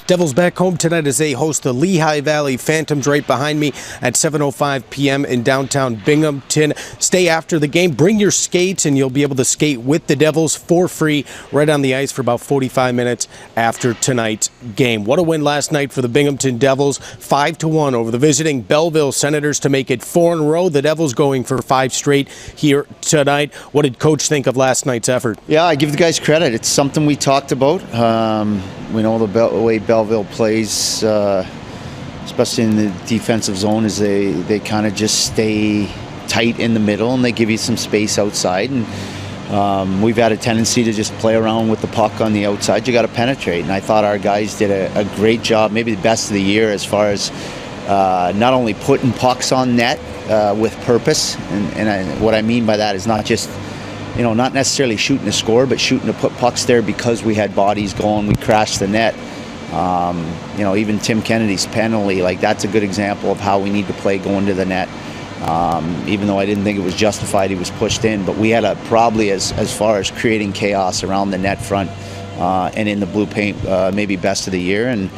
Devils back home tonight as they host the Lehigh Valley Phantoms right behind me at 7:05 p.m. in downtown Binghamton. Stay after the game. Bring your skates and you'll be able to skate with the Devils for free right on the ice for about 45 minutes after tonight's game. What a win last night for the Binghamton Devils. 5-1 over the visiting Belleville Senators to make it 4 in a row. The Devils going for 5 straight here tonight. What did Coach think of last night's effort? Yeah, I give the guys credit. It's something we talked about. We know the way Belleville plays, especially in the defensive zone, is they kind of just stay tight in the middle and they give you some space outside. And we've had a tendency to just play around with the puck on the outside. You got to penetrate. And I thought our guys did a great job, maybe the best of the year, as far as not only putting pucks on net with purpose. What I mean by that is not just, not necessarily shooting to score, but shooting to put pucks there because we had bodies going. We crashed the net. Even Tim Kennedy's penalty, that's a good example of how we need to play going to the net. Even though I didn't think it was justified, he was pushed in. But we had probably as far as creating chaos around the net front and in the blue paint, maybe best of the year. And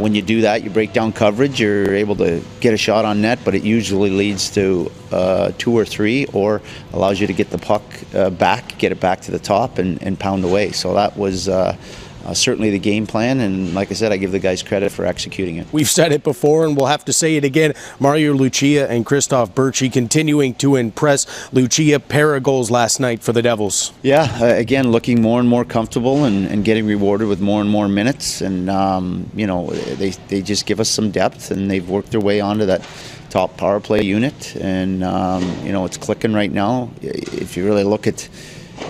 when you do that, you break down coverage, you're able to get a shot on net, but it usually leads to 2 or 3, or allows you to get the puck back, get it back to the top and pound away. So that was certainly the game plan, and like I said, I give the guys credit for executing it. We've said it before and we'll have to say it again. Mario Lucia and Christoph Berchi continuing to impress. Lucia, pair of goals last night for the Devils. Yeah, again, looking more and more comfortable and getting rewarded with more and more minutes, and they just give us some depth, and they've worked their way onto that top power play unit, and it's clicking right now. If you really look at,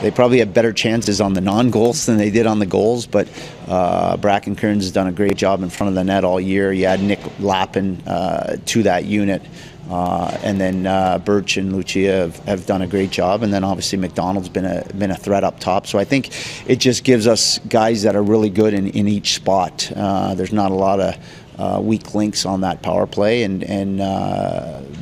they probably have better chances on the non-goals than they did on the goals, but Bracken Kearns has done a great job in front of the net all year. You add Nick Lappin to that unit, and then Birch and Lucia have done a great job, and then obviously McDonald's been a threat up top. So I think it just gives us guys that are really good in each spot. There's not a lot of weak links on that power play, and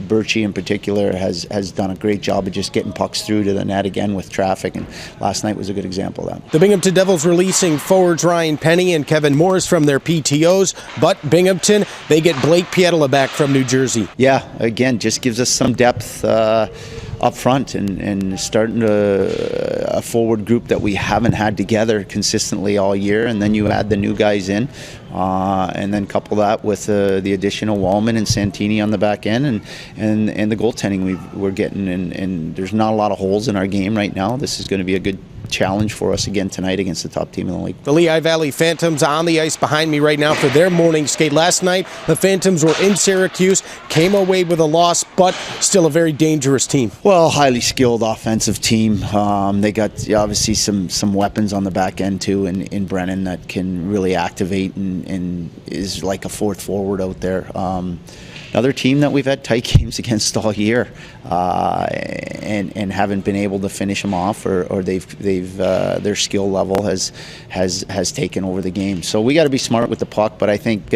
Berchi in particular has done a great job of just getting pucks through to the net again with traffic, and last night was a good example of that. The Binghamton Devils releasing forwards Ryan Penny and Kevin Morris from their PTOs, but Binghamton, they get Blake Pietila back from New Jersey. Yeah, again, just gives us some depth up front and starting a forward group that we haven't had together consistently all year, and then you add the new guys in, and then couple that with the addition of Wallman and Santini on the back end, and the goaltending we're getting, and there's not a lot of holes in our game right now. This is going to be a good challenge for us again tonight against the top team in the league. The Lehigh Valley Phantoms on the ice behind me right now for their morning skate. Last night, the Phantoms were in Syracuse, came away with a loss, but still a very dangerous team. Well, highly skilled offensive team. They got obviously some weapons on the back end too, in Brennan that can really activate and is like a fourth forward out there. Another team that we've had tight games against all year, and haven't been able to finish them off, or their skill level has taken over the game. So we got to be smart with the puck, but I think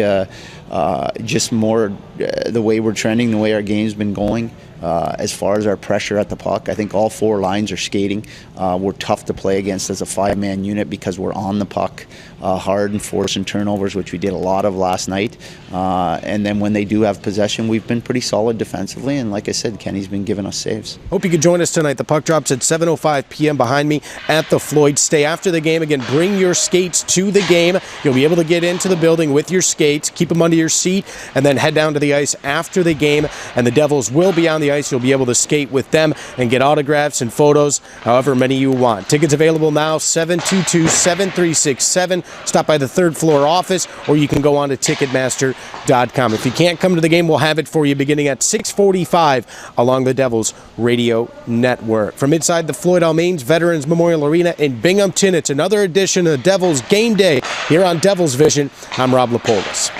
just more the way we're trending, the way our game's been going. As far as our pressure at the puck, I think all 4 lines are skating. We're tough to play against as a 5-man unit because we're on the puck hard and forcing turnovers, which we did a lot of last night. And then when they do have possession, we've been pretty solid defensively. And like I said, Kenny's been giving us saves. Hope you could join us tonight. The puck drops at 7:05 p.m. behind me at the Floyd. Stay after the game. Again, bring your skates to the game. You'll be able to get into the building with your skates, keep them under your seat, and then head down to the ice after the game. And the Devils will be on the ice. You'll be able to skate with them and get autographs and photos, however many you want. Tickets available now, 722-7367. Stop by the 3rd floor office, or you can go on to Ticketmaster.com. If you can't come to the game, we'll have it for you beginning at 6:45 along the Devils Radio Network. From inside the Floyd Almains Veterans Memorial Arena in Binghamton, it's another edition of Devils Game Day here on Devils Vision. I'm Rob Lapolis.